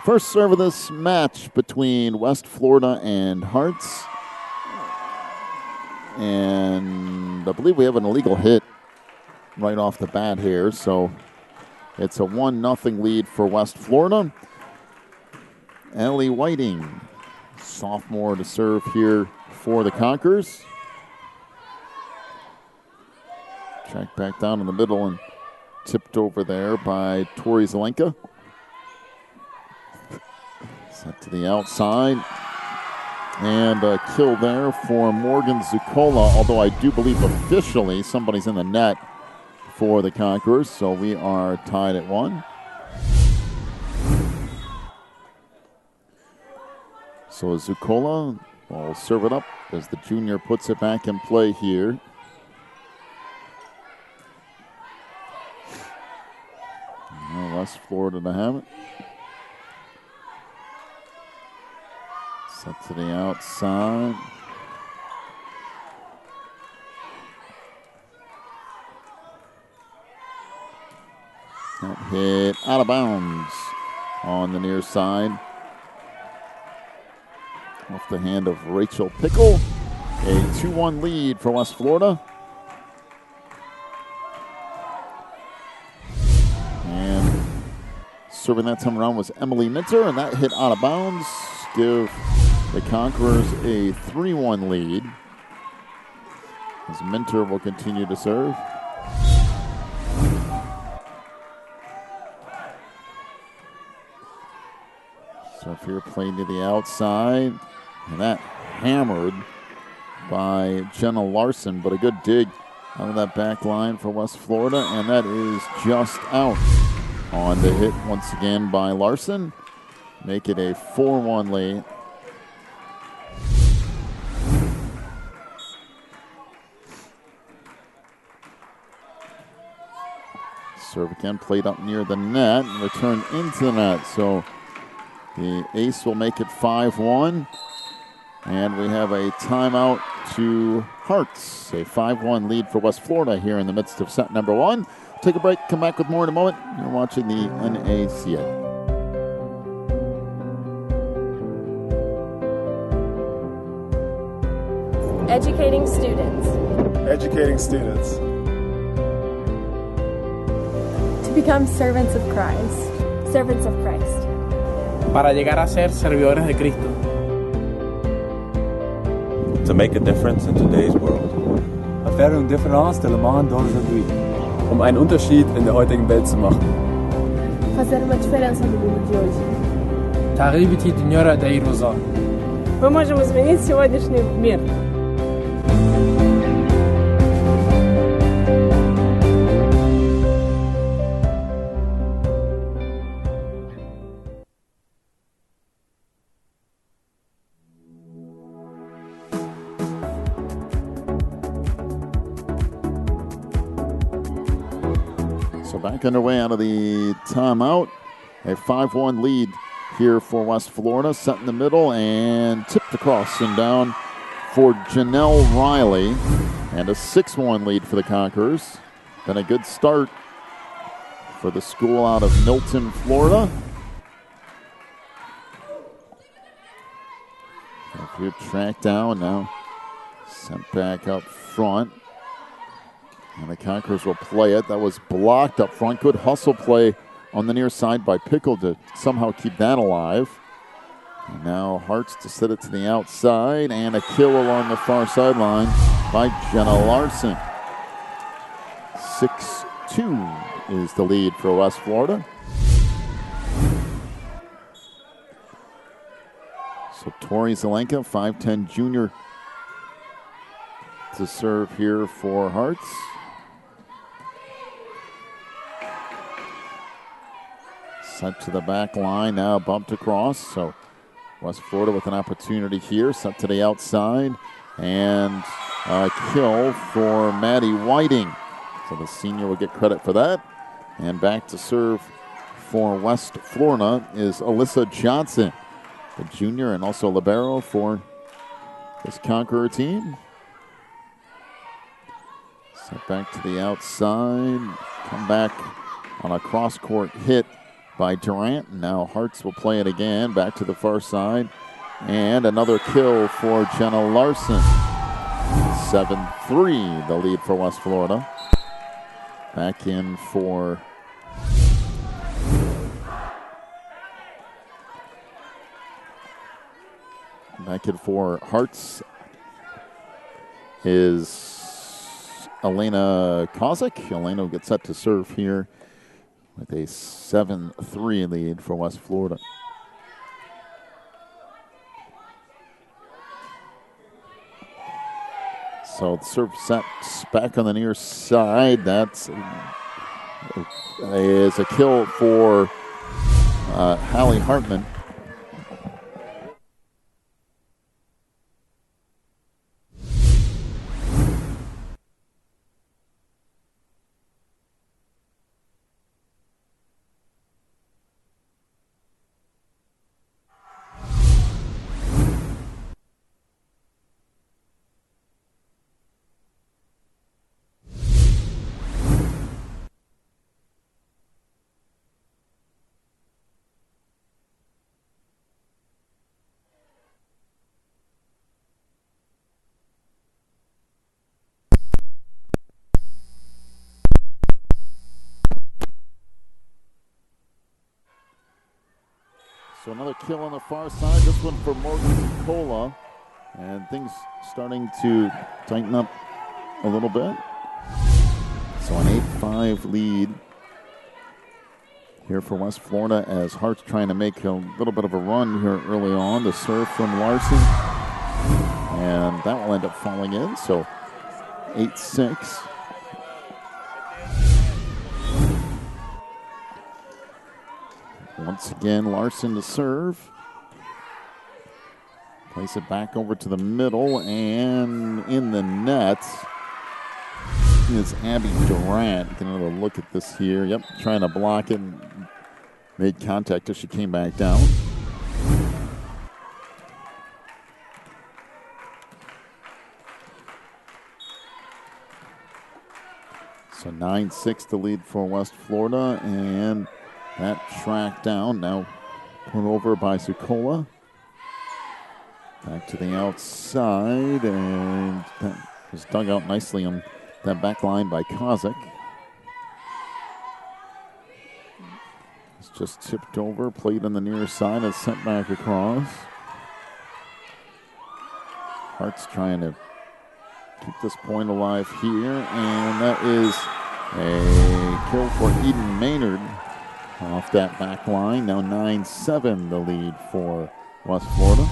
First serve of this match between West Florida and Hearts. And I believe we have an illegal hit right off the bat here. So it's a 1-0 lead for West Florida. Ellie Whiting, sophomore, to serve here for the Conquerors. Check back down in the middle and tipped over there by Tori Zelenka. Set to the outside. And a kill there for Morgan Zucola, although I do believe officially somebody's in the net for the Conquerors, so we are tied at 1. So Zucola will serve it up as the junior puts it back in play here. Now West Florida to have it. Set to the outside. That hit out of bounds on the near side. Off the hand of Rachel Pickle. A 2-1 lead for West Florida. And serving that time around was Emily Minter, and that hit out of bounds. Give the Conquerors a 3-1 lead as Minter will continue to serve. Serve here played to the outside, and that hammered by Jenna Larson, but a good dig out of that back line for West Florida, and that is just out on the hit once again by Larson. Make it a 4-1 lead. Serve again, played up near the net and returned into the net. So the ace will make it 5-1. And we have a timeout to Hearts. A 5-1 lead for West Florida here in the midst of set number 1. Take a break, come back with more in a moment. You're watching the NACA. Educating students. Educating students. To become servants of Christ. Servants of Christ. Para llegar a ser servidores de Cristo. To make a difference in today's world. Att faire une différence dans le monde d'aujourd'hui. Einen Unterschied in der heutigen Welt zu machen. Fazer uma diferença no mundo de hoje. تغييب تدنيا داير وزار. Мы можем изменить сегодняшний мир. Back underway out of the timeout. A 5-1 lead here for West Florida. Set in the middle and tipped across and down for Janelle Riley. And a 6-1 lead for the Conquerors. Been a good start for the school out of Milton, Florida. Good track down now. Sent back up front. And the Conquerors will play it. That was blocked up front. Good hustle play on the near side by Pickle to somehow keep that alive. And now Hearts to set it to the outside. And a kill along the far sideline by Jenna Larson. 6-2 is the lead for West Florida. So Tori Zelenka, 5'10 junior, to serve here for Hearts. Set to the back line, now bumped across. So West Florida with an opportunity here. Set to the outside. And a kill for Maddie Whiting. So the senior will get credit for that. And back to serve for West Florida is Alyssa Johnson, the junior and also libero for this Conqueror team. Set back to the outside. Come back on a cross-court hit by Durant. Now Harts will play it again. Back to the far side. And another kill for Jenna Larson. 7-3, the lead for West Florida. Back in for Harts is Elena Kozik. Elena will get set to serve here with a 7-3 lead for West Florida. So the serve sets back on the near side. That's is a kill for Hallie Hartman. So another kill on the far side. This one for Morgan Zicola. And things starting to tighten up a little bit. So an 8-5 lead here for West Florida as Hart's trying to make a little bit of a run here early on. The serve from Larson. And that will end up falling in. So 8-6. Once again, Larson to serve. Place it back over to the middle, and in the net is Abby Durant. Get another look at this here. Yep, trying to block it and made contact as she came back down. So 9-6 the lead for West Florida, and that track down, now put over by Zicola. Back to the outside, and that was dug out nicely on that back line by Kozik. It's just tipped over, played on the near side, and sent back across. Hart's trying to keep this point alive here, and that is a kill for Eden Maynard. Off that back line, now 9-7 the lead for West Florida.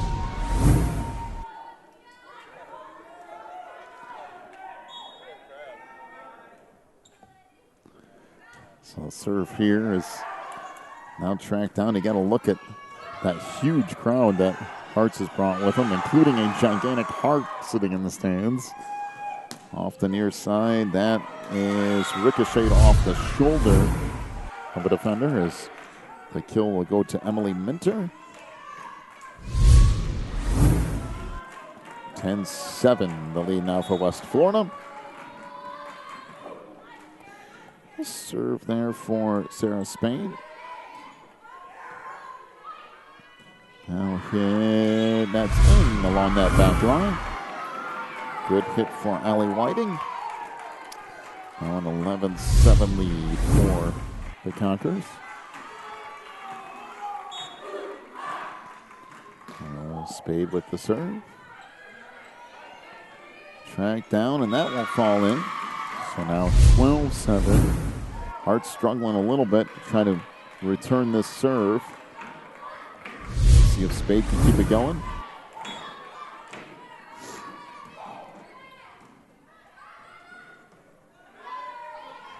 So the serve here is now tracked down. You got to look at that huge crowd that Harts has brought with him, including a gigantic Hart sitting in the stands. Off the near side, that is ricocheted off the shoulder of a defender as the kill will go to Emily Minter. 10-7 the lead now for West Florida. Serve there for Sarah Spain. Now hit, that's in along that back line. Good hit for Allie Whiting. Now an 11-7 lead for the Conquerors. Spade with the serve. Track down, and that won't fall in. So now 12-7. Hart struggling a little bit to try to return this serve. See if Spade can keep it going.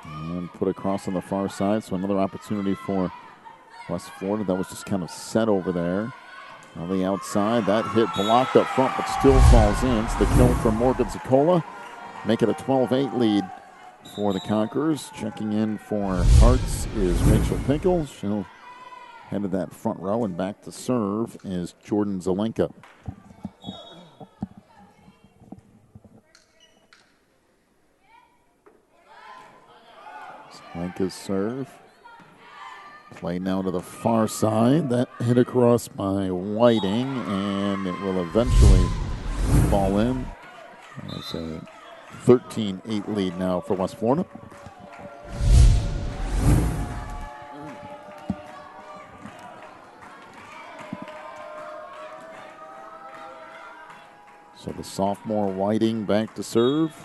And put across on the far side, so another opportunity for West Florida. That was just kind of set over there. On the outside, that hit blocked up front, but still falls in. It's the kill from Morgan Zicola. Make it a 12-8 lead for the Conquerors. Checking in for Harts is Rachel Pinkel. She'll head to that front row, and back to serve is Jordan Zelenka. Zelenka's serve. Play now to the far side. That hit across by Whiting, and it will eventually fall in. It's a 13-8 lead now for West Florida. So the sophomore Whiting back to serve.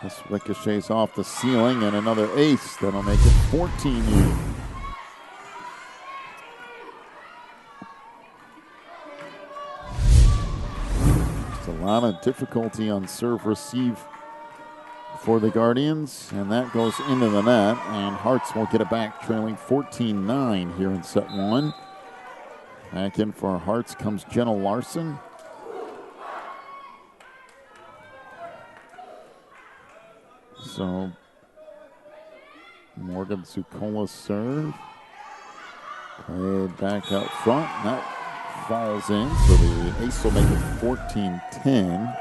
This ricochets off the ceiling, and another ace. That'll make it 14-8. Just a lot of difficulty on serve receive for the Guardians, and that goes into the net, and Hearts will get it back, trailing 14-9 here in set one. Back in for Hearts comes Jenna Larson. So Morgan Zucola's serve. Played back up front. That falls in, so the ace will make it 14-10.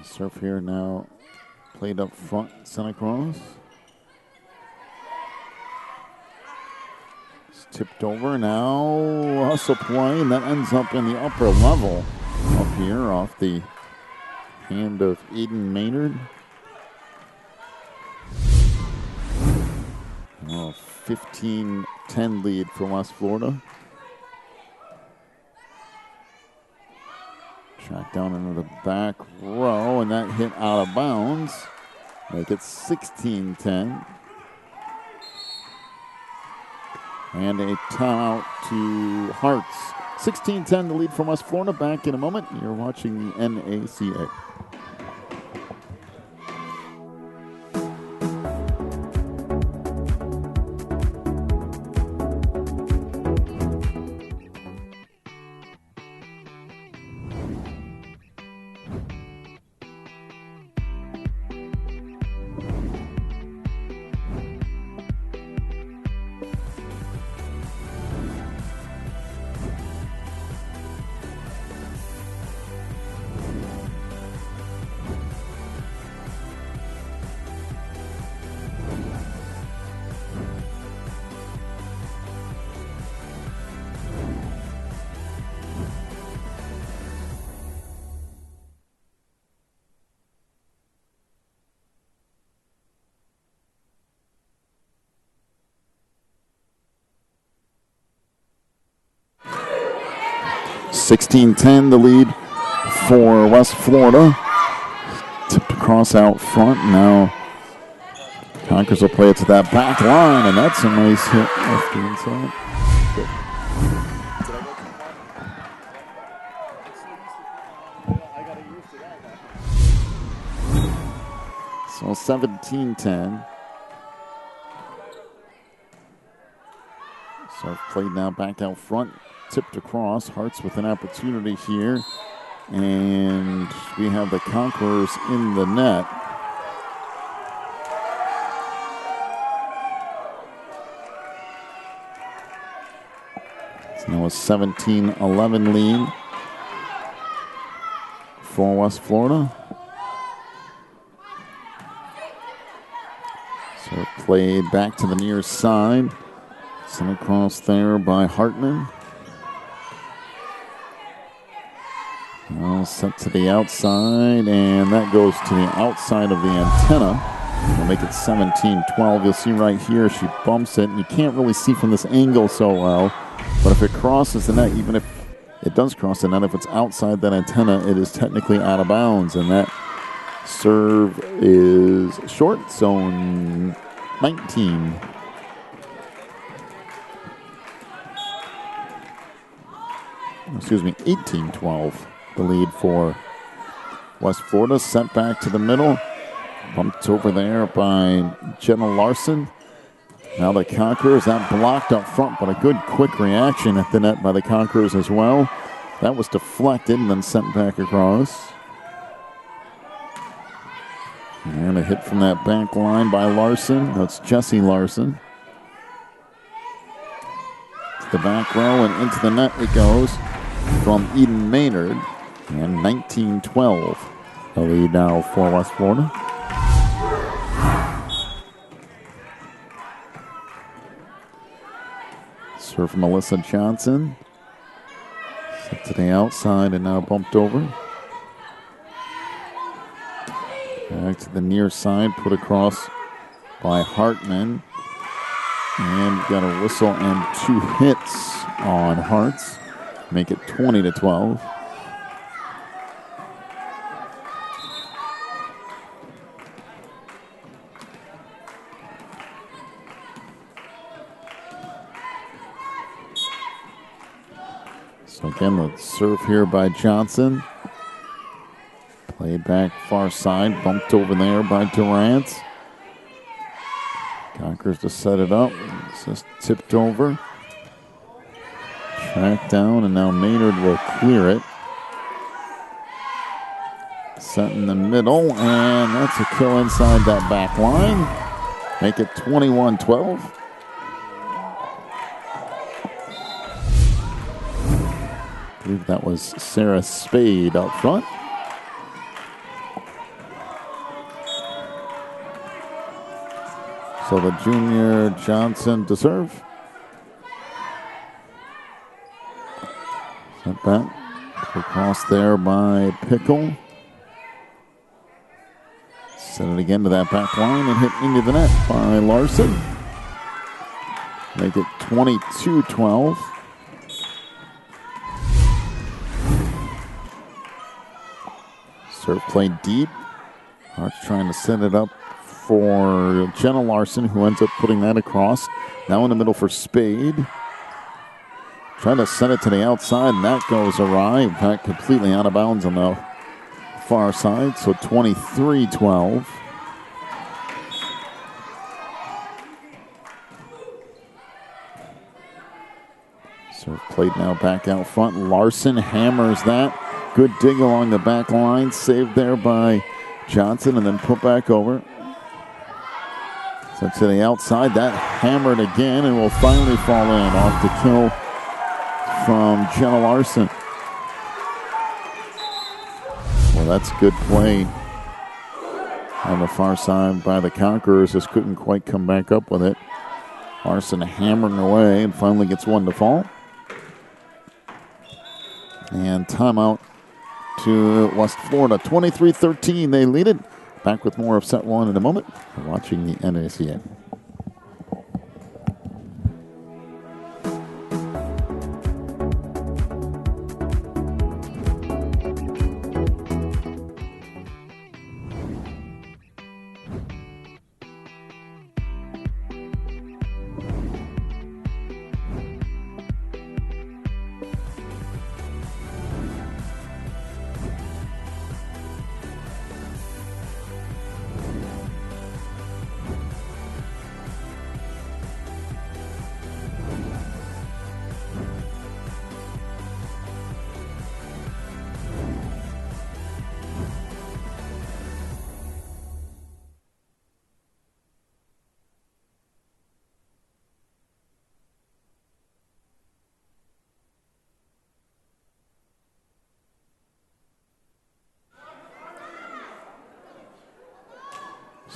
Serve here now, played up front, Santa Cruz. It's tipped over now, hustle play, and that ends up in the upper level up here off the hand of Eden Maynard. 15-10 lead for West Florida. Track down into the back row, and that hit out of bounds. Make it 16-10. And a timeout to Hearts. 16-10 the lead from West Florida. Back in a moment. You're watching the NACA. (16-10) the lead for West Florida. Tipped across out front. Now Conkers will play it to that back line, and that's a nice hit off the inside. So 17-10. So played now back out front. Tipped across. Hearts with an opportunity here. And we have the Conquerors in the net. It's now a 17-11 lead for West Florida. So played back to the near side. Sent across there by Hartman. Well, set to the outside, and that goes to the outside of the antenna. We'll make it 17-12. You'll see right here she bumps it, and you can't really see from this angle so well. But if it crosses the net, even if it does cross the net, if it's outside that antenna, it is technically out of bounds. And that serve is short, so 19. Excuse me, 18-12. The lead for West Florida. Sent back to the middle. Bumped over there by Jenna Larson. Now the Conquerors, that blocked up front, but a good quick reaction at the net by the Conquerors as well. That was deflected and then sent back across. And a hit from that back line by Larson. That's Jesse Larson. To the back row and into the net it goes from Eden Maynard. And 19-12. The lead now for West Florida. Serve from Melissa Johnson. Set to the outside and now bumped over. Back to the near side, put across by Hartman. And got a whistle and 2 hits on Hartz. Make it 20-12. So again, the serve here by Johnson. Played back far side, bumped over there by Durant. Conquers to set it up. It's just tipped over. Tracked down, and now Maynard will clear it. Set in the middle, and that's a kill inside that back line. Make it 21-12. I believe that was Sarah Spade up front. So the junior Johnson to serve. Sent back across there by Pickle. Send it again to that back line and hit into the net by Larson. Make it 22-12. Serve played deep. Hart's trying to set it up for Jenna Larson, who ends up putting that across. Now in the middle for Spade. Trying to send it to the outside, and that goes awry. In fact, completely out of bounds on the far side, so 23-12. Serve played now back out front. Larson hammers that. Good dig along the back line. Saved there by Johnson and then put back over. So to the outside, that hammered again and will finally fall in off the kill from Jenna Larson. Well, that's good play on the far side by the Conquerors. Just couldn't quite come back up with it. Larson hammering away and finally gets one to fall. And timeout to West Florida. 23-13, they lead it. Back with more of set one in a moment. We're watching the NACA.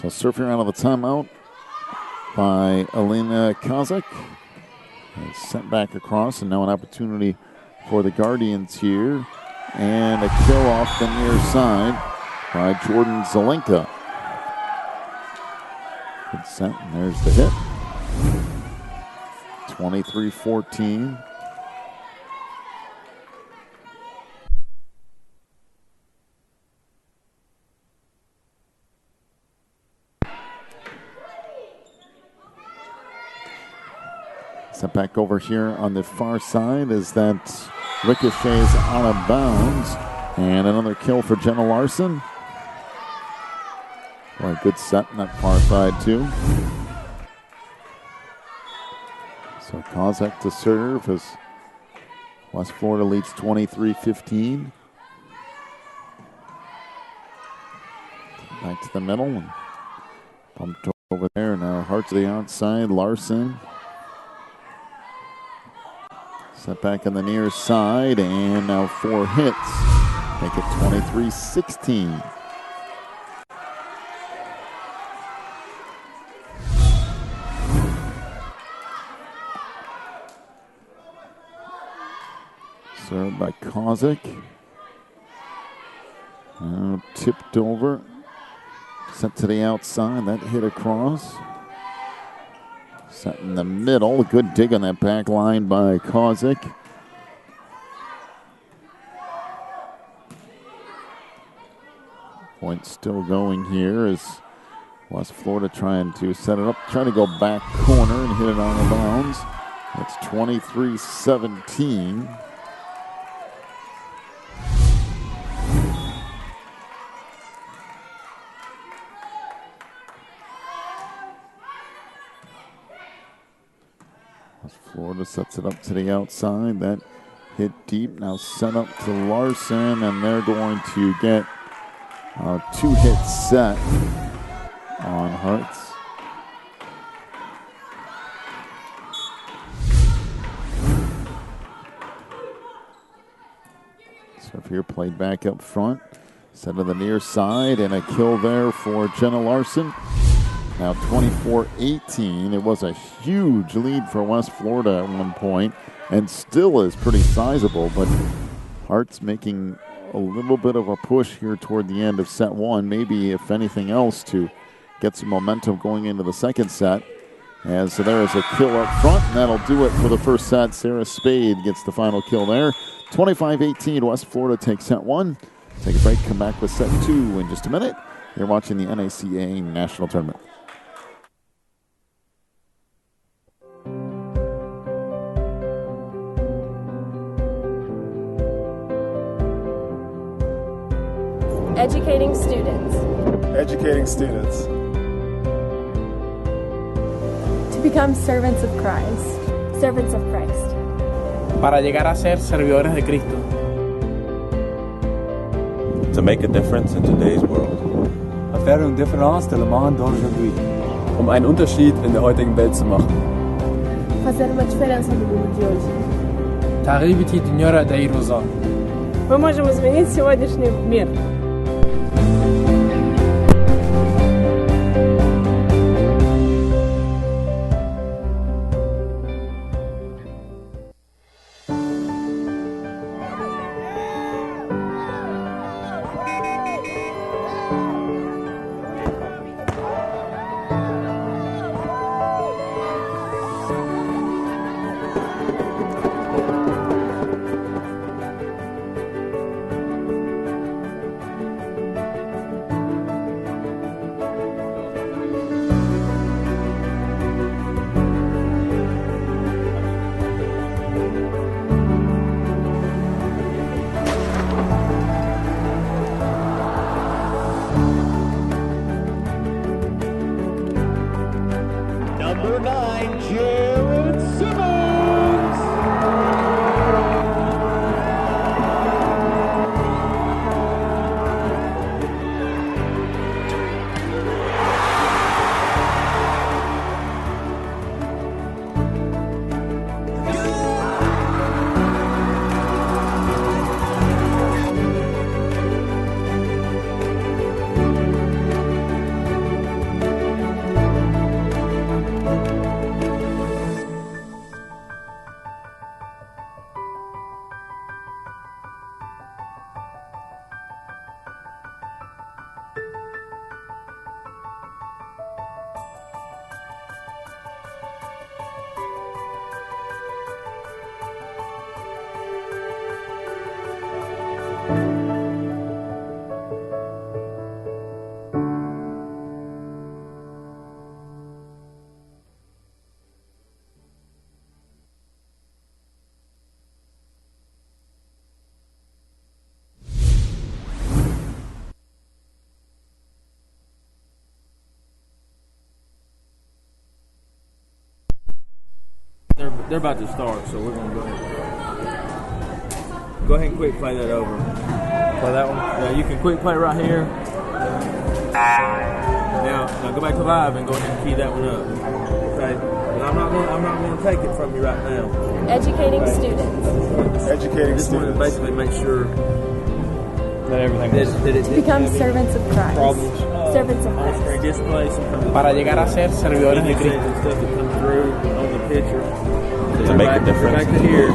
So surfing out of the timeout by Elena Kozak. Sent back across, and now an opportunity for the Guardians here. And a kill off the near side by Jordan Zelenka. Good set, and there's the hit. 23-14. Step back over here on the far side as that ricochets out of bounds. And another kill for Jenna Larson. Boy, good set on that far side too. So Kozak to serve as West Florida leads 23-15. Back to the middle and bumped over there. Now Hart to the outside. Larson. Set back on the near side, and now 4 hits. Make it 23-16. Served by Kozik. Tipped over. Sent to the outside. That hit across. Set in the middle. A good dig on that back line by Kozik. Point still going here as West Florida trying to set it up, trying to go back corner and hit it on the bounds. It's 23-17. Florida sets it up to the outside. That hit deep. Now sent up to Larson, and they're going to get a 2-hit set on Hartz. Serve here played back up front. Set to the near side, and a kill there for Jenna Larson. Now 24-18. It was a huge lead for West Florida at one point, and still is pretty sizable, but Hart's making a little bit of a push here toward the end of set one, maybe if anything else to get some momentum going into the second set. As there is a kill up front, and that'll do it for the first set. Sarah Spade gets the final kill there. 25-18, West Florida takes set one. Take a break, come back with set two in just a minute. You're watching the NACA National Tournament. Educating students. Educating students. To become servants of Christ. Servants of Christ. Para llegar a ser servidores de Cristo. To make a difference in today's world. faire une différence dans le monde d'aujourd'hui. Einen Unterschied in der heutigen Welt zu machen. Fazer uma diferença no mundo de hoje. تغيب تدنيورا دايروزا. Мы можем изменить сегодняшний мир. They're about to start, so we're going to go ahead. Go ahead and quick play that over. Play that one. Yeah, you can quick play right here. Now go back to live and go ahead and key that one up. Okay? But I'm not gonna take it from you right now. Educating students. Educating This one is students. basically make sure That everything that, goes. that it To become didn't have servants of any Christ. problems Servants of on Christ. screen display. Sometimes Para llegar a ser servidores de images Cristo. and stuff that comes through on the picture. To make a difference Back in to here.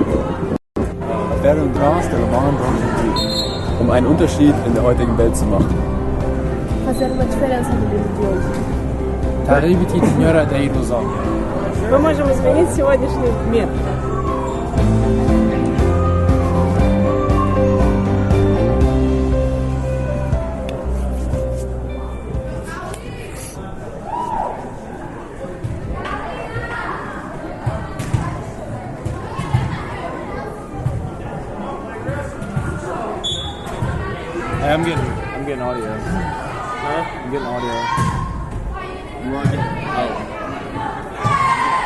faire une grâce de le monde d'aujourd'hui. Um einen Unterschied in der heutigen Welt zu machen. Fazer uma diferença no mundo de hoje. تغییر بدید دنیا را در این روزا. Мы можем изменить сегодняшний мир. Hey, I'm getting audio. Huh? I'm getting audio. You want to get audio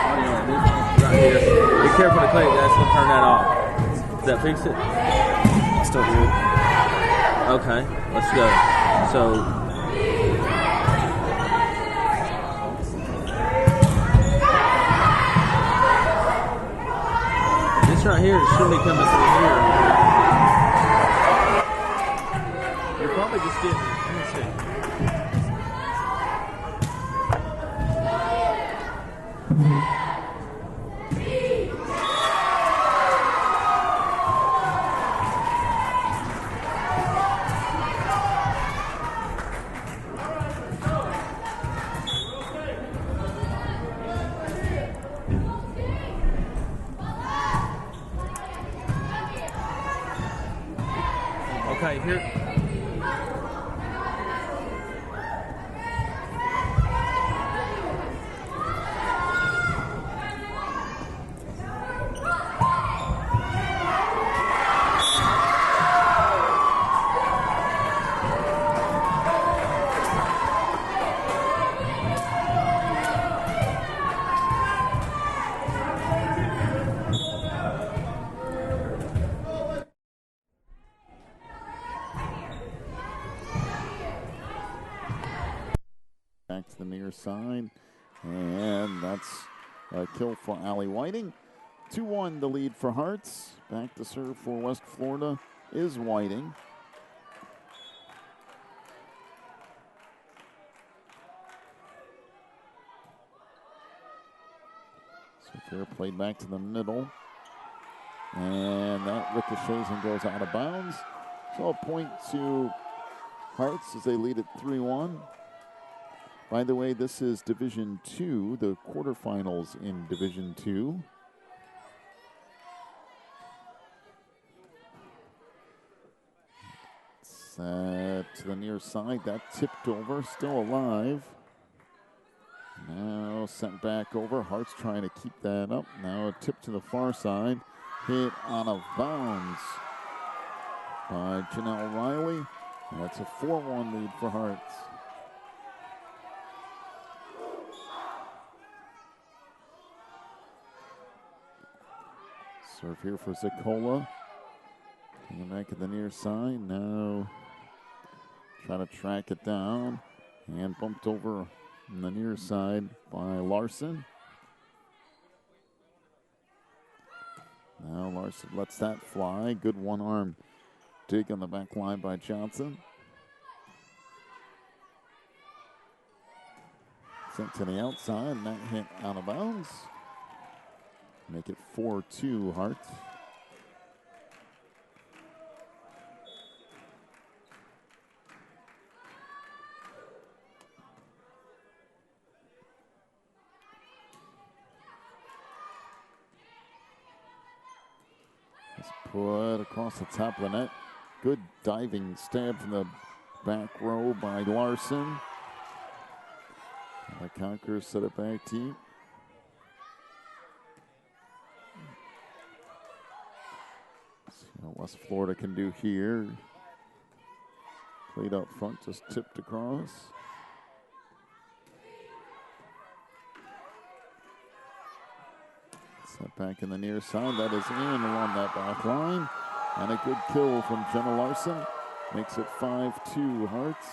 on this one right here. Be careful to click. That's gonna turn that off. Does that fix it? I still hear it. Okay, let's go. So. This right here should be coming through here. You're probably just getting. Let me see. Okay, here. Back to the near side, and that's a kill for Allie Whiting. 2-1 the lead for Hearts. Back to serve for West Florida is Whiting. So fair played back to the middle, and that ricochets and goes out of bounds. So a point to Hearts as they lead at 3-1. By the way, this is Division 2, the quarterfinals in Division 2. Set to the near side, that tipped over, still alive. Now sent back over, Hart's trying to keep that up. Now a tip to the far side, hit out of bounds by Janelle Riley. And that's a 4-1 lead for Hearts. Serve here for Zicola. Taking back at the near side. Now trying to track it down. And bumped over on the near side by Larson. Now Larson lets that fly. Good one-arm dig on the back line by Johnson. Sent to the outside, and that hit out of bounds. Make it 4-2 Hearts. Let's put across the top of the net. Good diving stab from the back row by Larson. The Conquerors set it back deep. See what West Florida can do here. Played out front, just tipped across. Set back in the near side. That is in along that back line. And a good kill from Jenna Larson. Makes it 5-2 Hearts.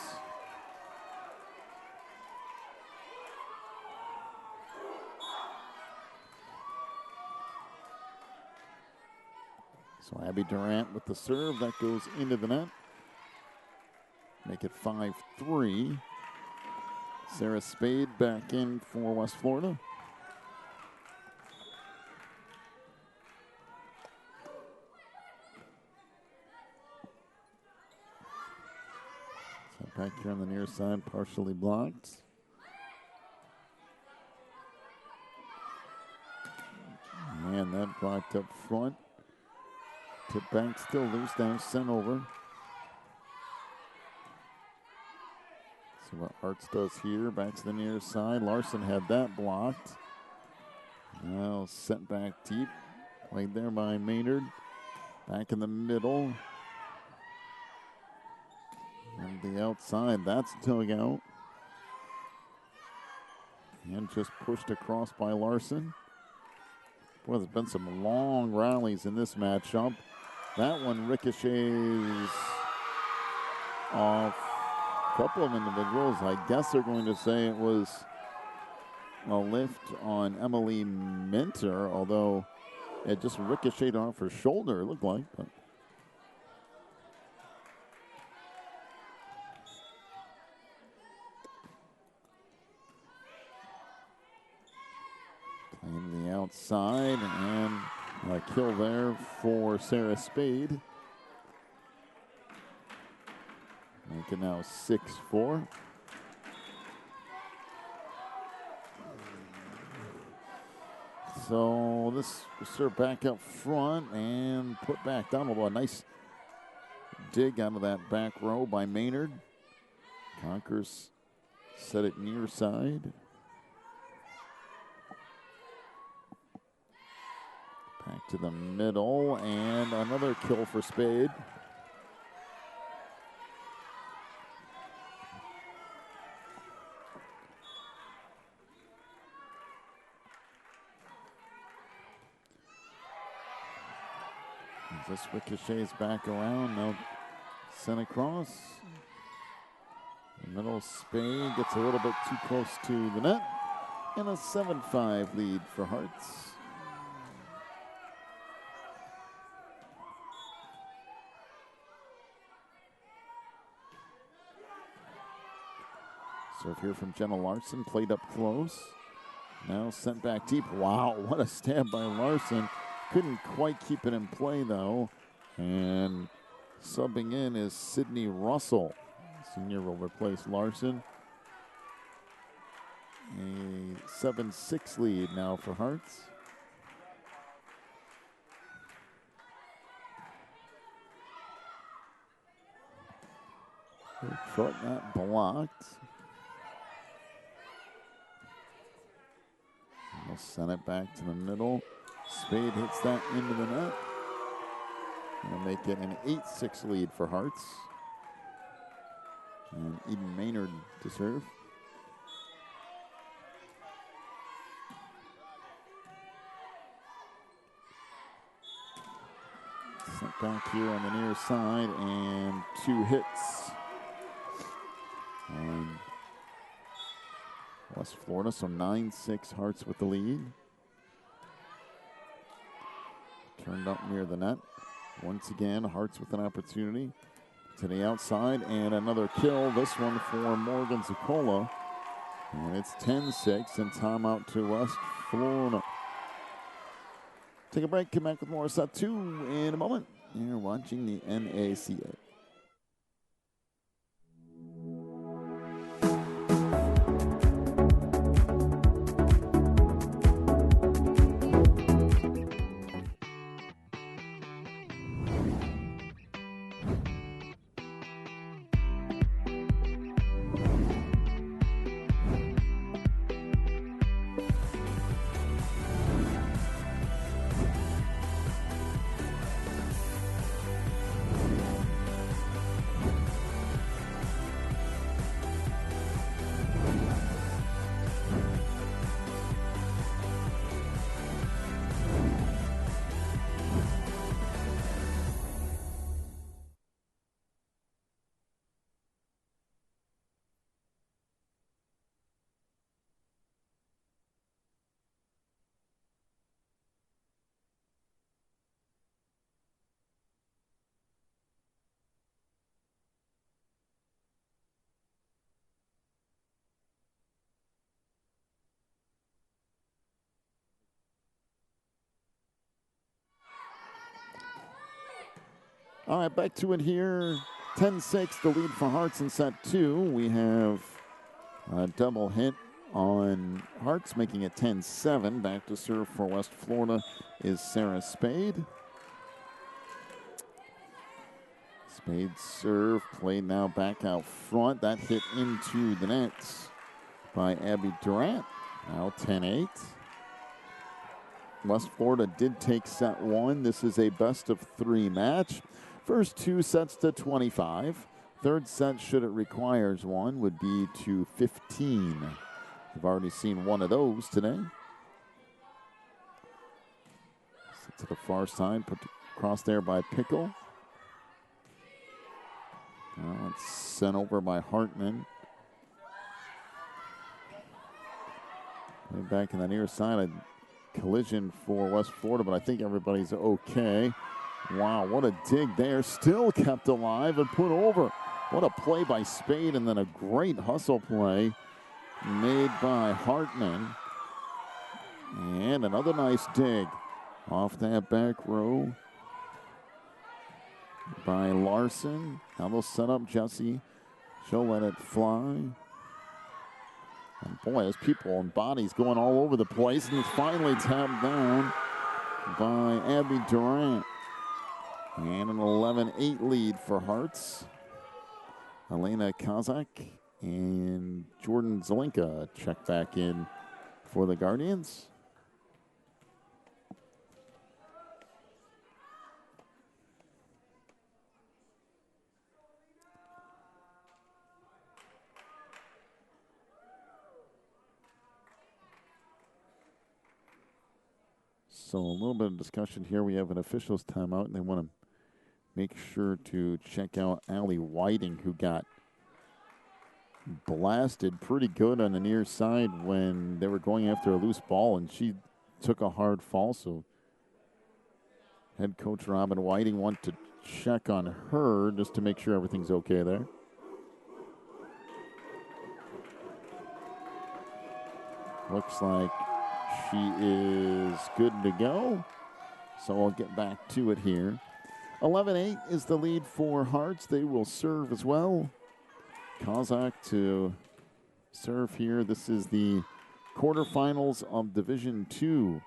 So Abby Durant with the serve. That goes into the net. Make it 5-3. Sarah Spade back in for West Florida. So back here on the near side, partially blocked. And that blocked up front. Tip back still loose, down sent over. See what Hearts does here. Back to the near side. Larson had that blocked. Now sent back deep. Played there by Maynard. Back in the middle. And the outside, that's dug out. And just pushed across by Larson. Boy, there's been some long rallies in this matchup. That one ricochets off a couple of individuals. I guess they're going to say it was a lift on Emily Minter, although it just ricocheted off her shoulder, it looked like. But playing the outside, and a kill there for Sarah Spade. Make it now 6-4. So this will serve back up front and put back down. A nice dig out of that back row by Maynard. Conkers set it near side. Back to the middle, and another kill for Spade. As this ricochets back around, now sent across. The middle, Spade gets a little bit too close to the net, and a 7-5 lead for Hearts. Serve here from Jenna Larson, played up close. Now sent back deep. Wow, what a stab by Larson. Couldn't quite keep it in play, though. And subbing in is Sydney Russell. Senior will replace Larson. A 7-6 lead now for Hearts. Foot not blocked. We'll send it back to the middle. Spade hits that into the net. Gonna make it an 8-6 lead for Hearts. And Eden Maynard to serve. Sent back here on the near side, and 2 hits on West Florida, so 9-6 Hearts with the lead. Turned up near the net. Once again, Hearts with an opportunity to the outside, and another kill. This one for Morgan Zucola. And it's 10-6 and timeout to West Florida. Take a break, come back with more set 2 in a moment. You're watching the NACA. All right, back to it here. 10-6, the lead for Hearts in set 2. We have a double hit on Hearts, making it 10-7. Back to serve for West Florida is Sarah Spade. Spade's serve played now back out front. That hit into the net by Abby Durant. Now 10-8. West Florida did take set 1. This is a best-of-3 match. First 2 sets to 25. Third set, should it requires one, would be to 15. We've already seen one of those today. Set to the far side, put across there by Pickle. Now it's sent over by Hartman. Way back in the near side, a collision for West Florida, but I think everybody's okay. Wow, what a dig there. Still kept alive and put over. What a play by Spade, and then a great hustle play made by Hartman. And another nice dig off that back row by Larson. Now they'll set up Jesse. She'll let it fly. And boy, there's people and bodies going all over the place, and it's finally tapped down by Abby Durant. And an 11-8 lead for Hearts. Elena Kozak and Jordan Zelinka check back in for the Guardians. So a little bit of discussion here. We have an officials timeout, and they want to make sure to check out Allie Whiting, who got blasted pretty good on the near side when they were going after a loose ball, and she took a hard fall. So head coach Robin Whiting wants to check on her just to make sure everything's okay there. Looks like she is good to go. So I'll get back to it here. 11-8 is the lead for Hearts. They will serve as well. Kozak to serve here. This is the quarterfinals of Division II.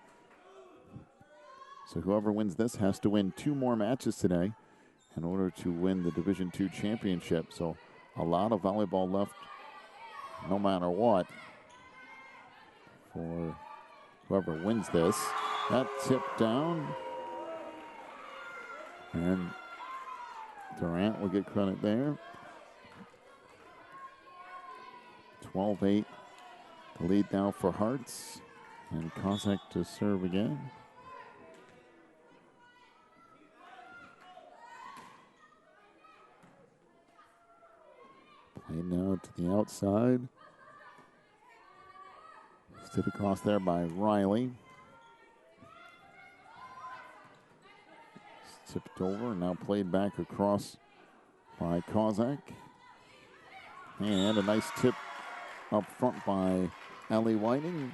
So whoever wins this has to win 2 more matches today in order to win the Division II championship. So a lot of volleyball left no matter what for whoever wins this. That tipped down. And Durant will get credit there. 12-8. The lead now for Hearts. And Kozak to serve again. Play now to the outside. Stood across there by Riley. Tipped over and now played back across by Kozak. And a nice tip up front by Allie Whiting.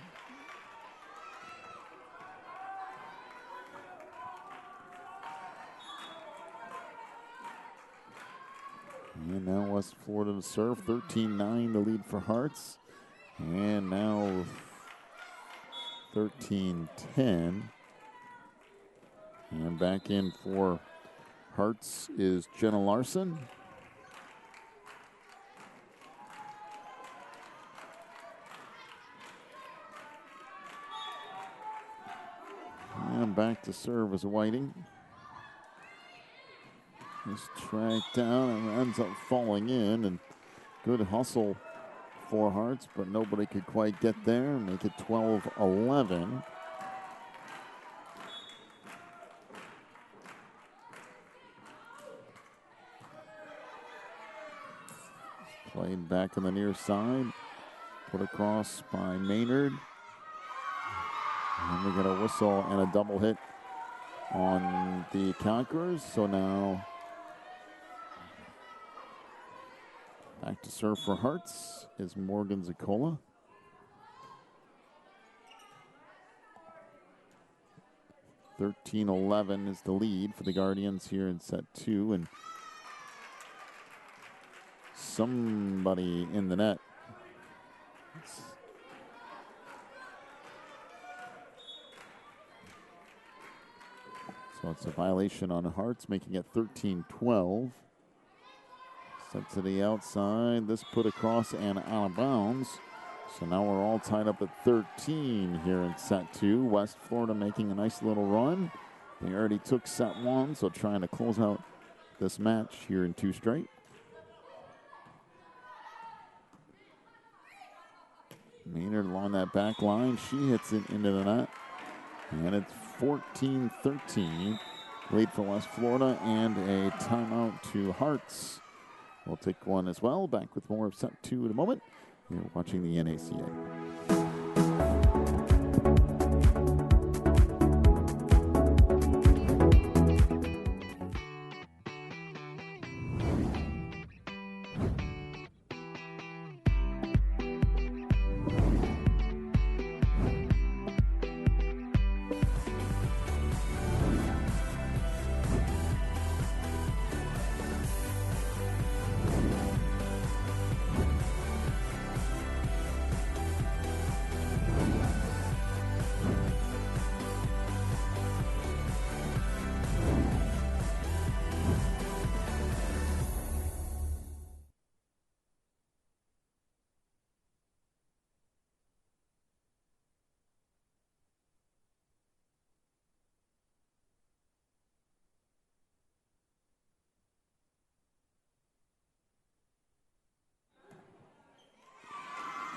And now West Florida to serve. 13-9 the lead for Hearts. And now 13-10. And back in for Hearts is Jenna Larson. And back to serve is Whiting. He's tracked down and ends up falling in. And good hustle for Hearts, but nobody could quite get there and make it 12-11. Played back on the near side. Put across by Maynard. And we got a whistle and a double hit on the Conquerors. So now back to serve for Hearts is Morgan Zakola. 13-11 is the lead for the Guardians here in set 2, and somebody in the net. So it's a violation on Hearts, making it 13-12. Set to the outside. This put across and out of bounds. So now we're all tied up at 13 here in set 2. West Florida making a nice little run. They already took set 1, so trying to close out this match here in 2 straight. Maynard along that back line. She hits it into the net. And it's 14-13. Lead for West Florida and a timeout to Hearts. We'll take one as well. Back with more of set 2 in a moment. You're watching the NACA.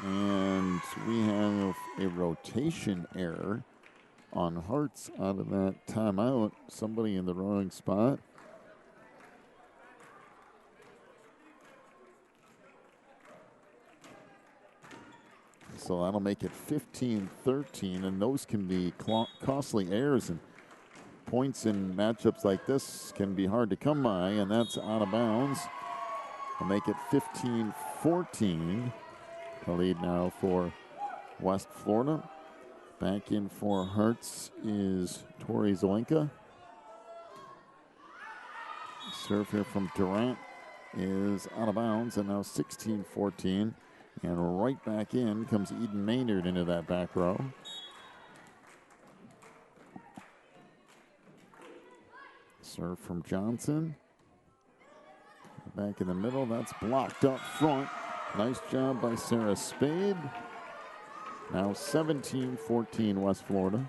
And we have a rotation error on Hearts out of that timeout. Somebody in the wrong spot. So that'll make it 15-13, and those can be costly errors, and points in matchups like this can be hard to come by, and that's out of bounds. Will make it 15-14. The lead now for West Florida. Back in for Hearts is Tori Zelenka. Serve here from Durant is out of bounds, and now 16-14. And right back in comes Eden Maynard into that back row. Serve from Johnson. Back in the middle, that's blocked up front. Nice job by Sarah Spade. Now 17-14 West Florida.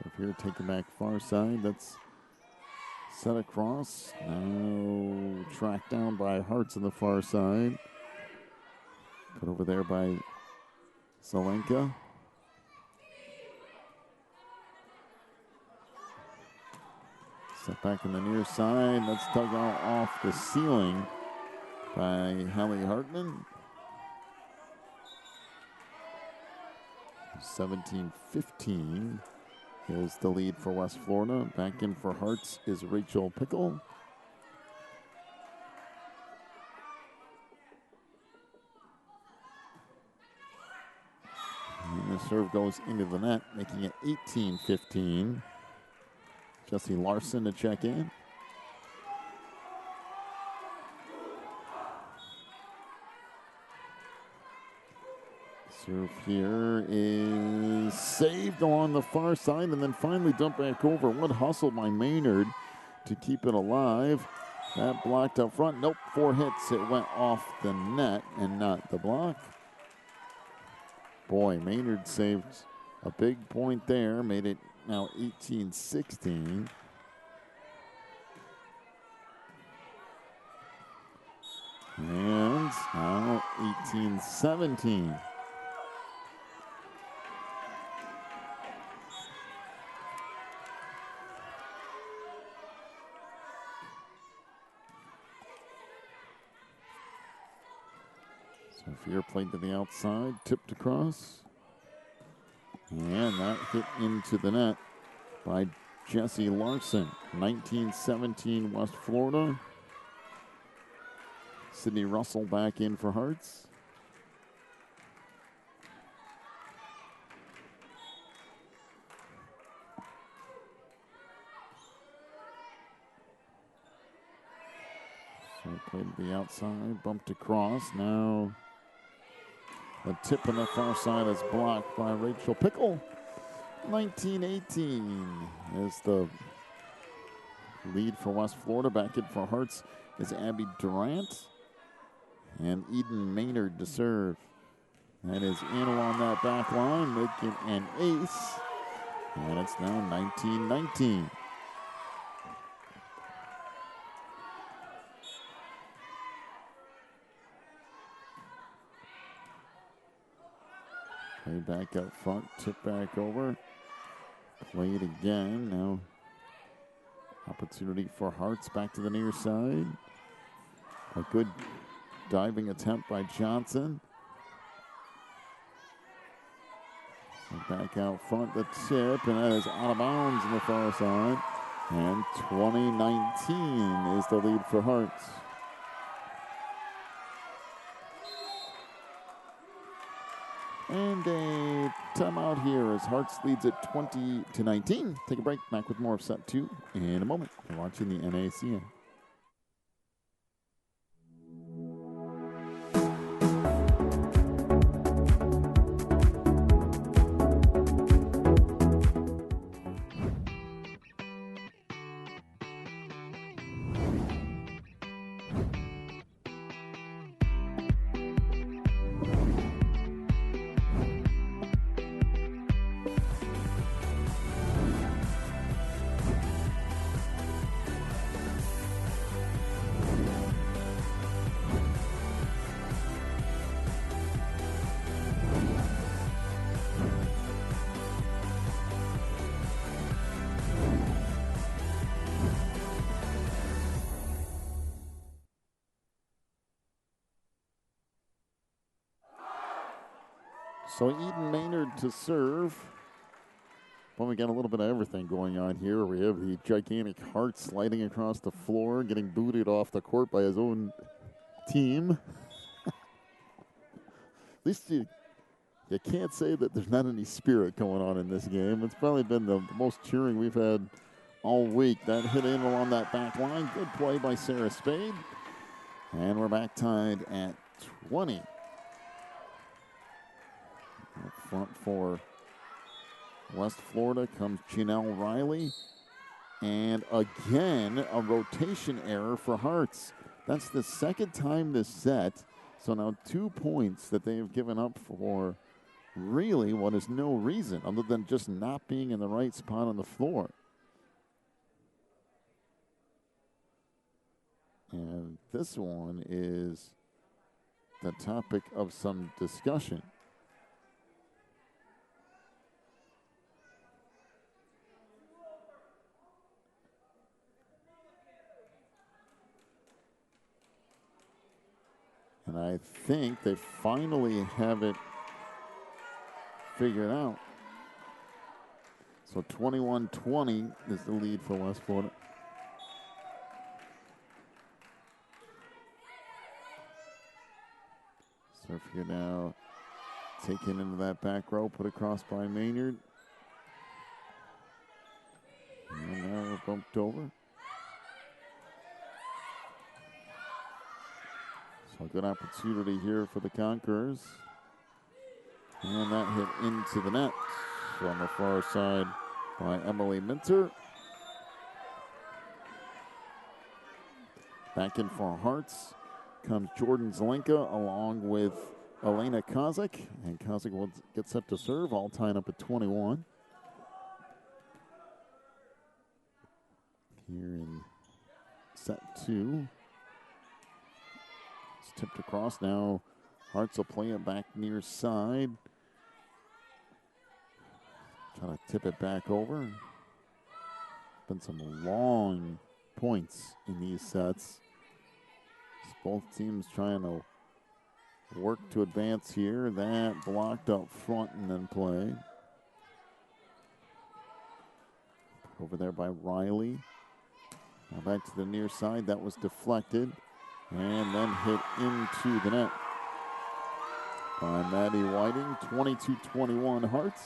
So here, taking back far side. That's set across. Now tracked down by Hearts on the far side. Put over there by Zelenka. Set back in the near side. That's dug out off the ceiling by Hallie Hartman. 17-15 is the lead for West Florida. Back in for Hearts is Rachel Pickle. And the serve goes into the net, making it 18-15. Jesse Larson to check in. Serve here is saved along the far side and then finally dumped back over. What hustle by Maynard to keep it alive. That blocked up front. Nope, 4 hits. It went off the net and not the block. Boy, Maynard saved a big point there. Made it now 18-16. And now 18-17. So Fear played to the outside, tipped across. And that hit into the net by Jesse Larson. 19-17 West Florida. Sydney Russell back in for Hearts. So played to the outside, bumped across. Now a tip on the far side is blocked by Rachel Pickle. 19-18 is the lead for West Florida. Back in for Hearts is Abby Durant and Eden Maynard to serve. That is in along that back line, making an ace. And it's now 19-19. Play back up front, tip back over. Played again. Now opportunity for Hearts back to the near side. A good diving attempt by Johnson. So back out front, the tip, and that is out of bounds on the far side. And 20-19 is the lead for Hearts. And a timeout here as Hearts leads at 20-19. Take a break. Back with more of set 2 in a moment. You're watching the NACA. So Eden Maynard to serve. Well, we got a little bit of everything going on here. We have the gigantic Hart sliding across the floor, getting booted off the court by his own team. At least you can't say that there's not any spirit going on in this game. It's probably been the most cheering we've had all week. That hit in along that back line. Good play by Sarah Spade. And we're back tied at 20. Up front for West Florida comes Janelle Riley. And again, a rotation error for Hearts. That's the second time this set. So now 2 points that they have given up for really what is no reason other than just not being in the right spot on the floor. And this one is the topic of some discussion. And I think they finally have it figured out. So 21-20 is the lead for West Florida. Surfier now taken into that back row, put across by Maynard. And now bumped over. So a good opportunity here for the Conquerors. And that hit into the net on the far side by Emily Minter. Back in for Hearts comes Jordan Zelenka along with Elena Kozik. And Kozik will get set to serve, all tied up at 21. Here in set 2. It's tipped across now. Hearts will play it back near side. Trying to tip it back over. Been some long points in these sets. Both teams trying to work to advance here. That blocked up front and then played. Over there by Riley. Now back to the near side. That was deflected. And then hit into the net by Maddie Whiting. 22-21 Hearts.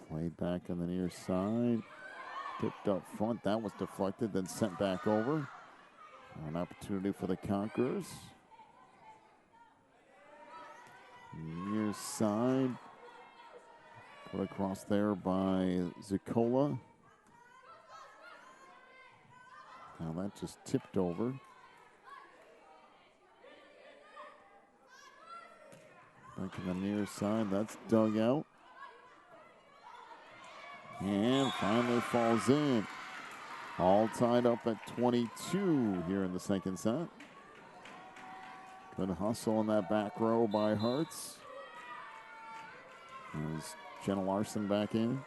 Played back on the near side. Tipped up front. That was deflected, then sent back over. An opportunity for the Conquerors. Near side. Put across there by Zicola. Now that just tipped over. Back on the near side. That's dug out. And finally falls in. All tied up at 22 here in the second set. Good hustle in that back row by Hearts. There's Jenna Larson back in.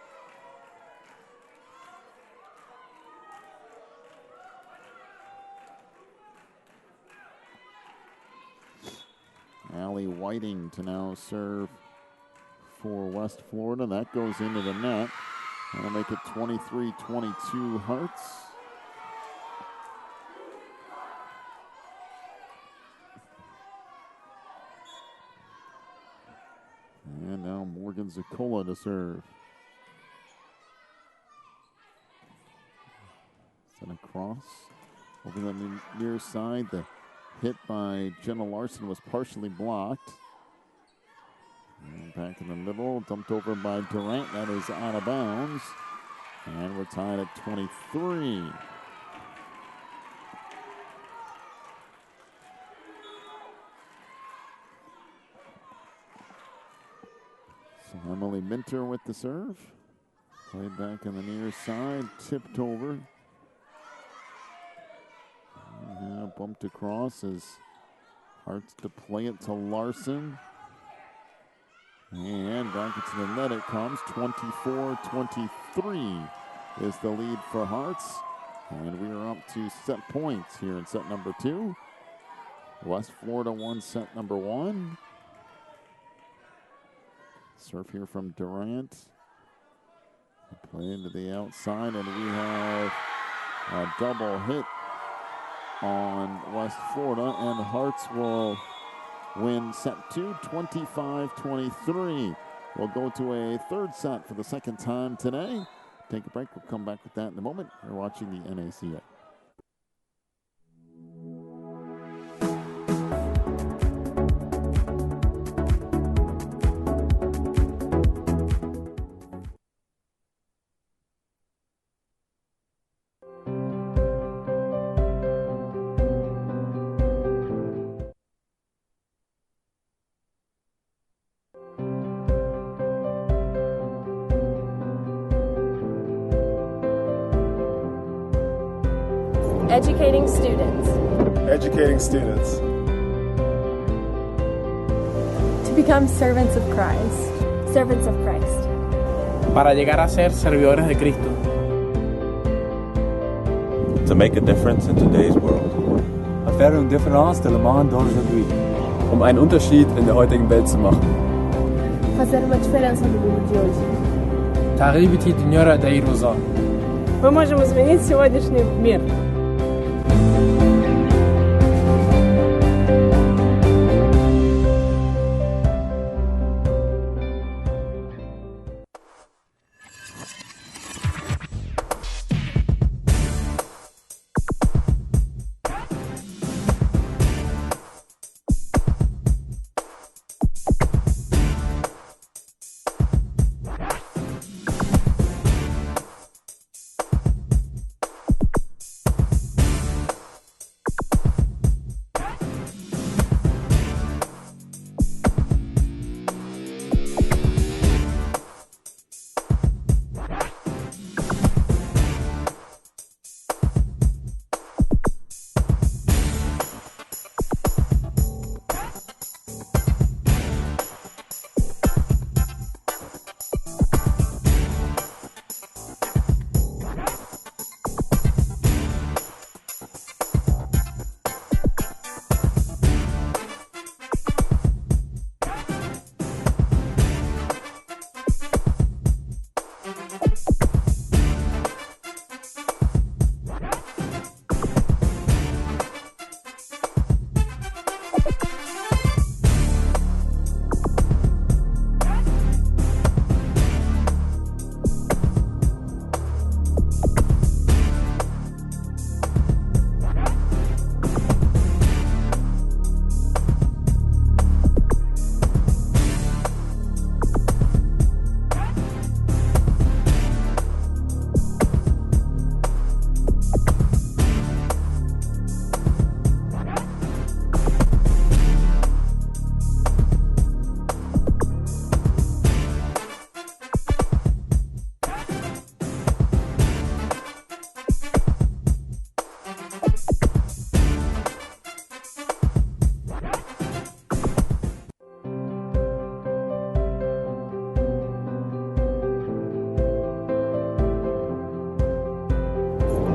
Allie Whiting to now serve for West Florida. That goes into the net. That'll make it 23-22 Hearts. And now Morgan Zicola to serve. Sent across. Over the near side. The hit by Jenna Larson was partially blocked. And back in the middle, dumped over by Durant. That is out of bounds. And we're tied at 23. So Emily Minter with the serve. Played back on the near side, tipped over. And bumped across as Hearts to play it to Larson. And back into the net it comes. 24-23 is the lead for Hearts. And we are up to set points here in set number 2. West Florida won set number 1. Serve here from Durant. Play into the outside, and we have a double hit on West Florida, and Hearts will win set 2, 25-23. We'll go to a third set for the second time today. Take a break. We'll come back with that in a moment. You're watching the NACA. Educating students Educating students to become servants of Christ. Servants of Christ. Para llegar a ser servidores de Cristo. To make a difference in today's world. faire une différence dans le monde d'aujourd'hui. Einen Unterschied in der heutigen Welt zu machen. Fazer uma diferença no mundo de hoje. تغيير الدنيا داير وزار. Мы можем изменить сегодняшний мир.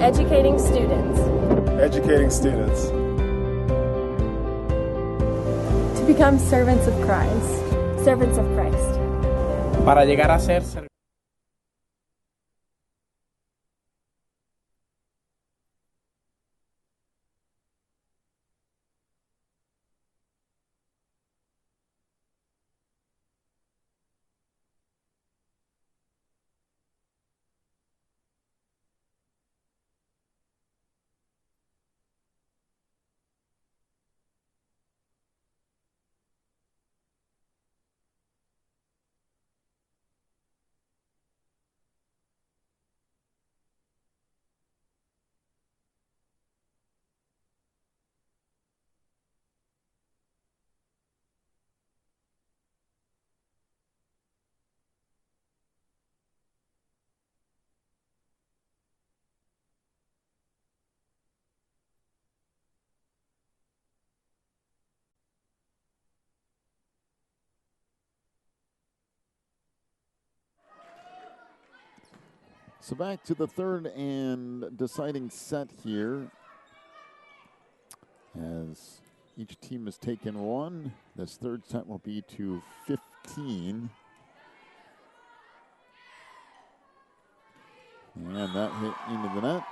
Educating students. Educating students. To become servants of Christ. Servants of Christ. Para llegar a ser servidores. So back to the third and deciding set here. As each team has taken one, this third set will be to 15. And that hit into the net.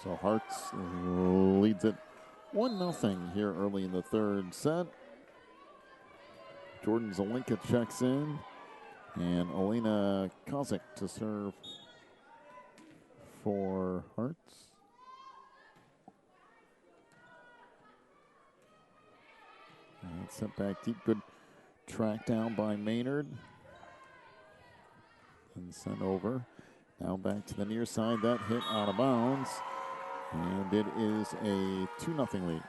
So Hearts leads it 1-0 here early in the third set. Jordan Zelinka checks in. And Elena Kozik to serve for Hearts. And sent back deep. Good track down by Maynard. And sent over. Now back to the near side. That hit out of bounds. And it is a 2-0 lead.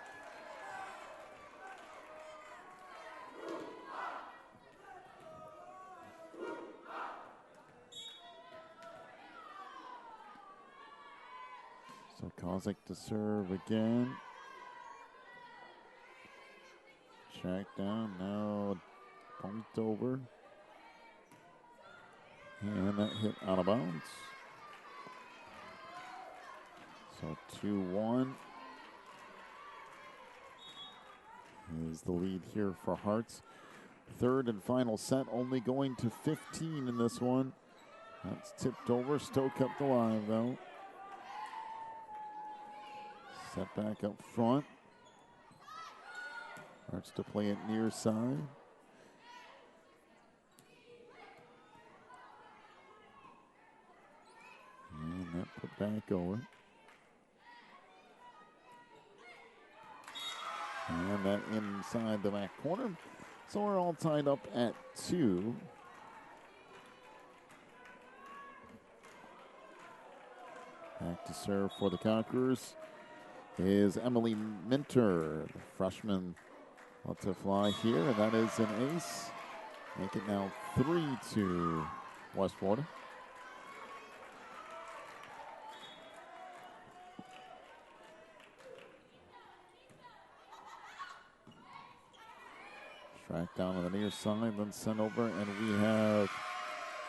So Kozik to serve again. Check down, now bumped over. And that hit out of bounds. So 2-1 is the lead here for Hearts. Third and final set, only going to 15 in this one. That's tipped over. Stowe kept alive though. Set back up front. Hearts to play it near side. And that put back over. And that inside the back corner. So we're all tied up at 2. Back to serve for the Conquerors is Emily Minter, the freshman. Lots to fly here, and that is an ace. Make it now 3-2 West Florida. Track down on the near side, then sent over, and we have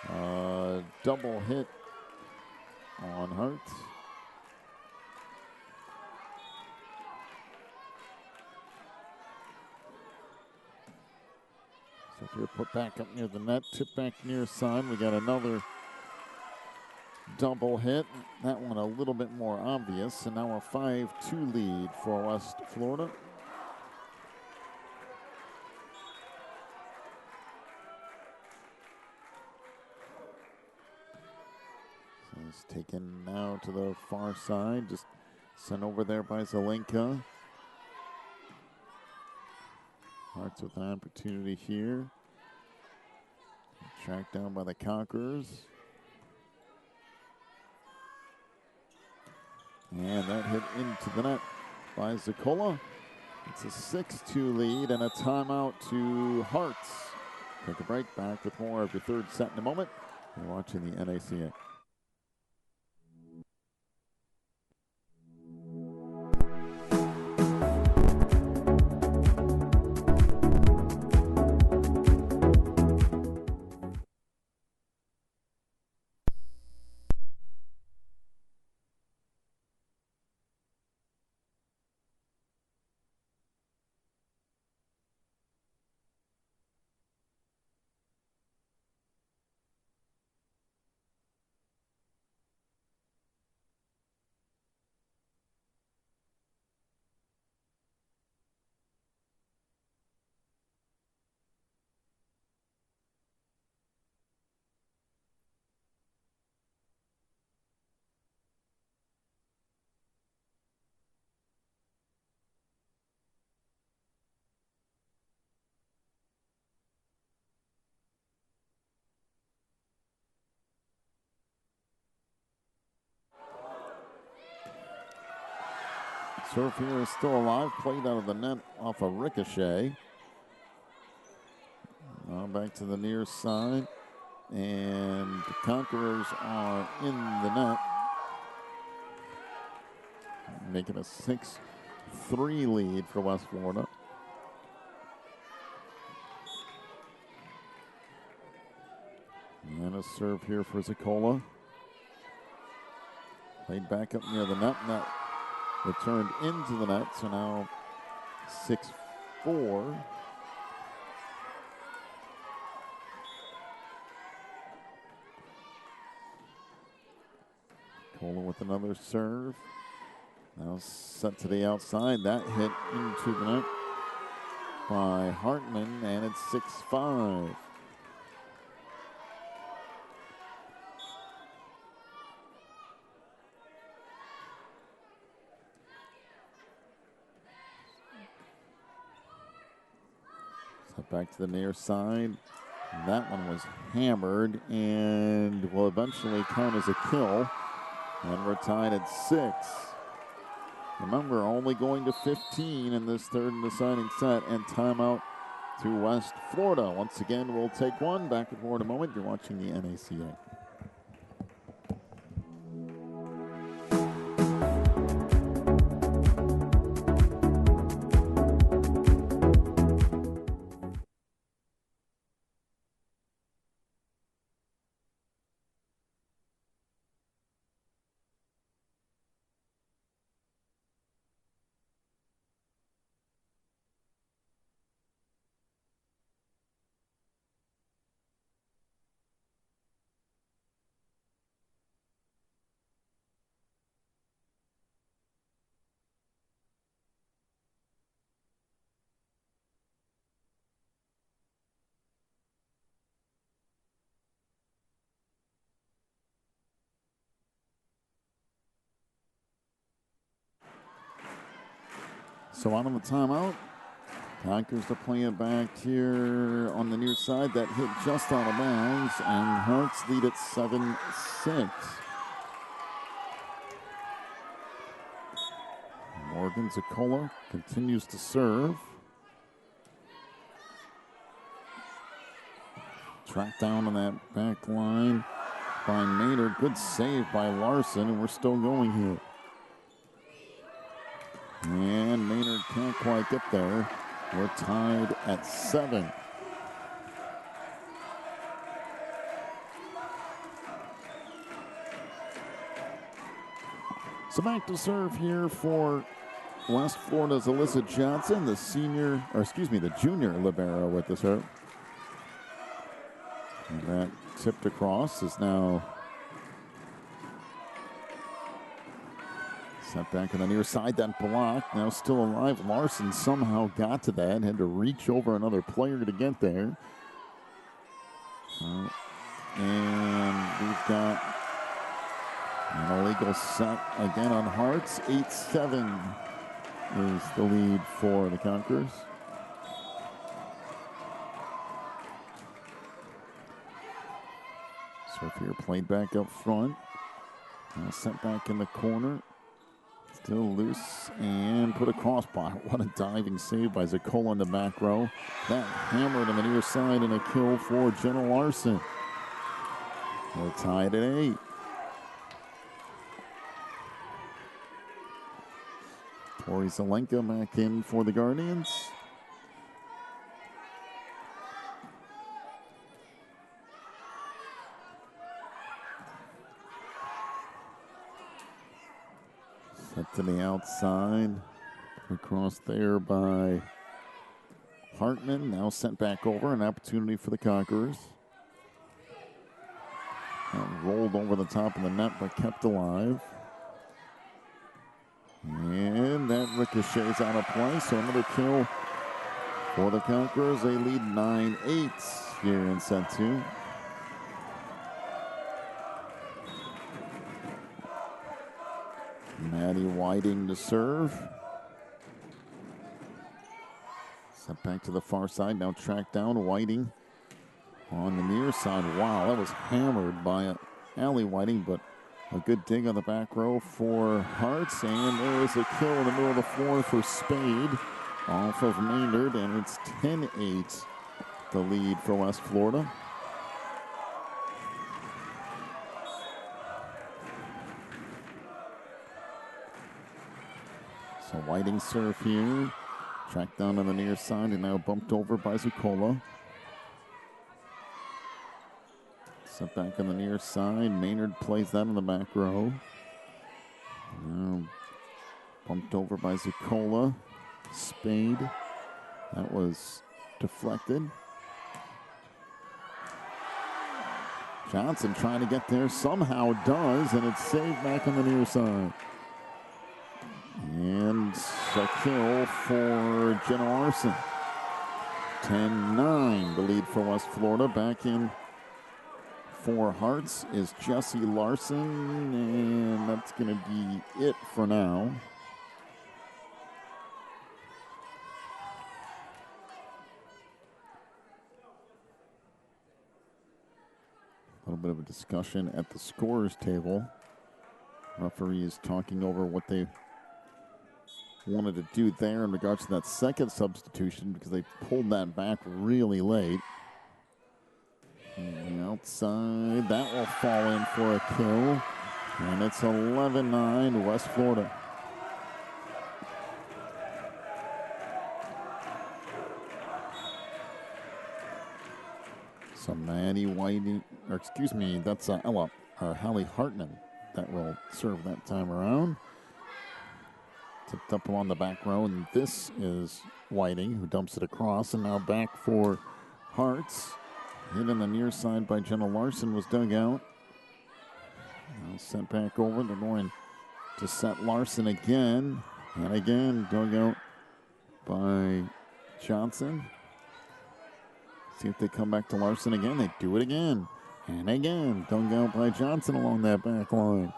a double hit on Hearts. So here, put back up near the net, tip back near side. We got another double hit. That one a little bit more obvious, and now a 5-2 lead for West Florida. So it's taken now to the far side, just sent over there by Zelenka. Hearts with an opportunity here. Tracked down by the Conquerors. And that hit into the net by Zakola. It's a 6-2 lead and a timeout to Hearts. Take a break, back with more of your third set in a moment. You're watching the NACA. Serve here is still alive. Played out of the net off a ricochet. Now back to the near side. And the Conquerors are in the net. Making a 6-3 lead for West Florida. And a serve here for Ziccola. Played back up near the net. Net returned into the net. So now 6-4. Cola with another serve. Now set to the outside. That hit into the net by Hartman, and it's 6-5. Set back to the near side. That one was hammered and will eventually count as a kill. And we're tied at 6. Remember, only going to 15 in this third and deciding set, and timeout to West Florida. Once again, we'll take one. Back with more in a moment. You're watching the NACA. So out of the timeout, Tigers to play it back here on the near side. That hit just out of bounds, and Hearts lead at 7-6. Morgan Ziccola continues to serve. Tracked down on that back line by Maynard. Good save by Larson, and we're still going here. And Maynard can't quite get there. We're tied at 7. So back to serve here for West Florida's Alyssa Johnson, the junior libero with the serve. And that tipped across is now set back on the near side. That block now still alive. Larson somehow got to that, had to reach over another player to get there. And we've got an illegal set again on Hearts. 8-7 is the lead for the Conquerors. So if you're played back up front, now set back in the corner. Still loose and put across by. What a diving save by Ziccola in the back row. That hammered on the near side and a kill for Jenna Larson. We're tied at 8. Tori Zelenka back in for the Guardians. Set to the outside. Across there by Hartman. Now sent back over. An opportunity for the Conquerors. That rolled over the top of the net but kept alive. And that ricochets out of play. So another kill for the Conquerors. They lead 9-8 here in set 2. Maddie Whiting to serve. Set back to the far side. Now tracked down. Whiting on the near side. Wow, that was hammered by Allie Whiting, but A good dig on the back row for Hearts, and there is a kill in the middle of the floor for Spade off of Maynard, and it's 10-8, the lead for West Florida. So Whiting serve here. Tracked down on the near side and now bumped over by Zucola. Set back on the near side. Maynard plays that in the back row. Now bumped over by Zucola. Spade. That was deflected. Johnson trying to get there. Somehow does, and it's saved back on the near side. And a kill for Jenna Larson. 10-9, the lead for West Florida. Back in for Hearts is Jesse Larson, and that's going to be it for now. A little bit of a discussion at the scorers table. Referees talking over what they wanted to do there in regards to that second substitution because they pulled that back really late. And the outside, that will fall in for a kill. And it's 11-9 West Florida. So Maddie Whiting, or excuse me, that's Ella, or Hallie Hartman that will serve that time around. Tipped up along the back row, and this is Whiting who dumps it across, and now back for Hearts. Hit on the near side by Jenna Larson was dug out. Now sent back over. They're going to set Larson again, and again dug out by Johnson. See if they come back to Larson again. They do it again, and again dug out by Johnson along that back line.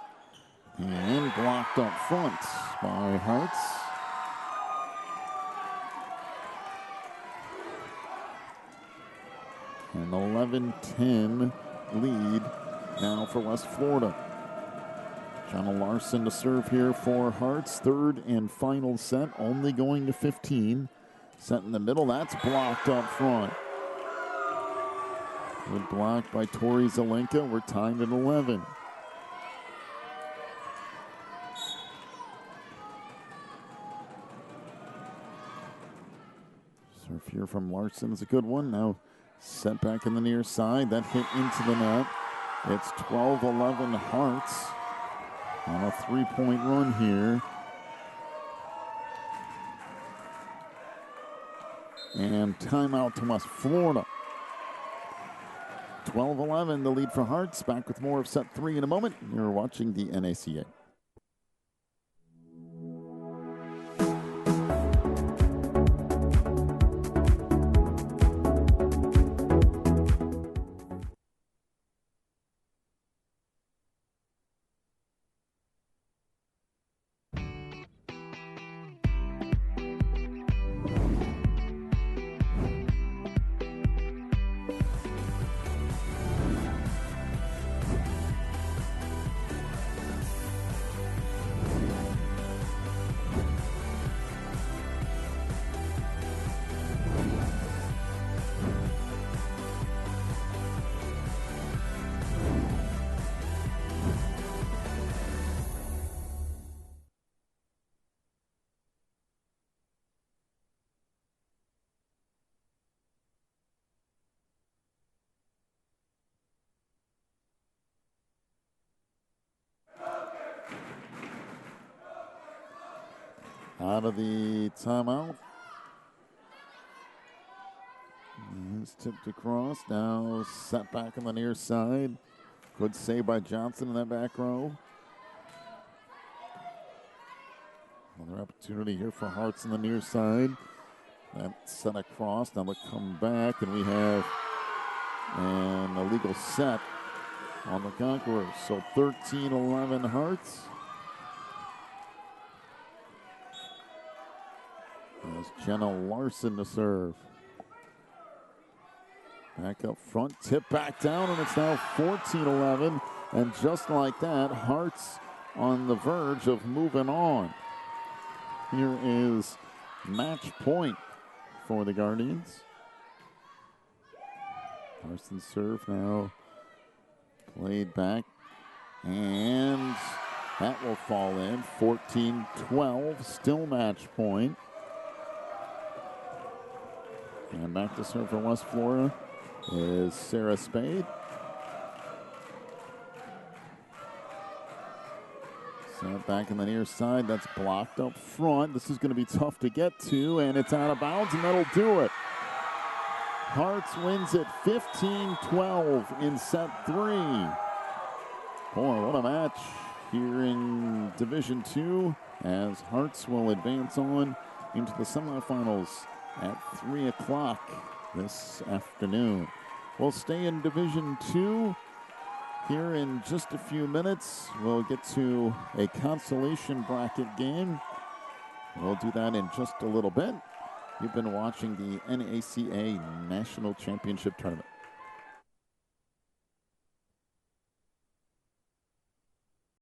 And blocked up front by Hearts. An 11-10 lead now for West Florida. Jenna Larson to serve here for Hearts. Third and final set, only going to 15. Set in the middle, that's blocked up front. Good block by Tori Zelenka. We're tied at 11. Serve here from Larson is a good one. Now set back in the near side. That hit into the net. It's 12-11 Hearts on a three-point run here. And timeout to West Florida. 12-11, the lead for Hearts. Back with more of set three in a moment. You're watching the NACA. Out of the timeout. It's tipped across. Now set back on the near side. Good save by Johnson in that back row. Another opportunity here for Hearts on the near side. That set across. Now they come back, and we have an illegal set on the Conquerors. So 13-11 Hearts. As Jenna Larson to serve. Back up front, tip back down, and it's now 14-11 And just like that, Hearts on the verge of moving on. Here is match point for the Guardians. Carson serve now played back, and that will fall in. 14-12, still match point. And back to serve for West Florida is Sarah Spade. Set back in the near side. That's blocked up front. This is going to be tough to get to, and it's out of bounds, and that'll do it. Hearts wins it 15-12 in set 3. Boy, what a match here in Division 2 as Hearts will advance on into the semifinals at 3 o'clock this afternoon. We'll stay in Division 2 here in just a few minutes. We'll get to a consolation bracket game. We'll do that in just a little bit. You've been watching the NACA National Championship Tournament.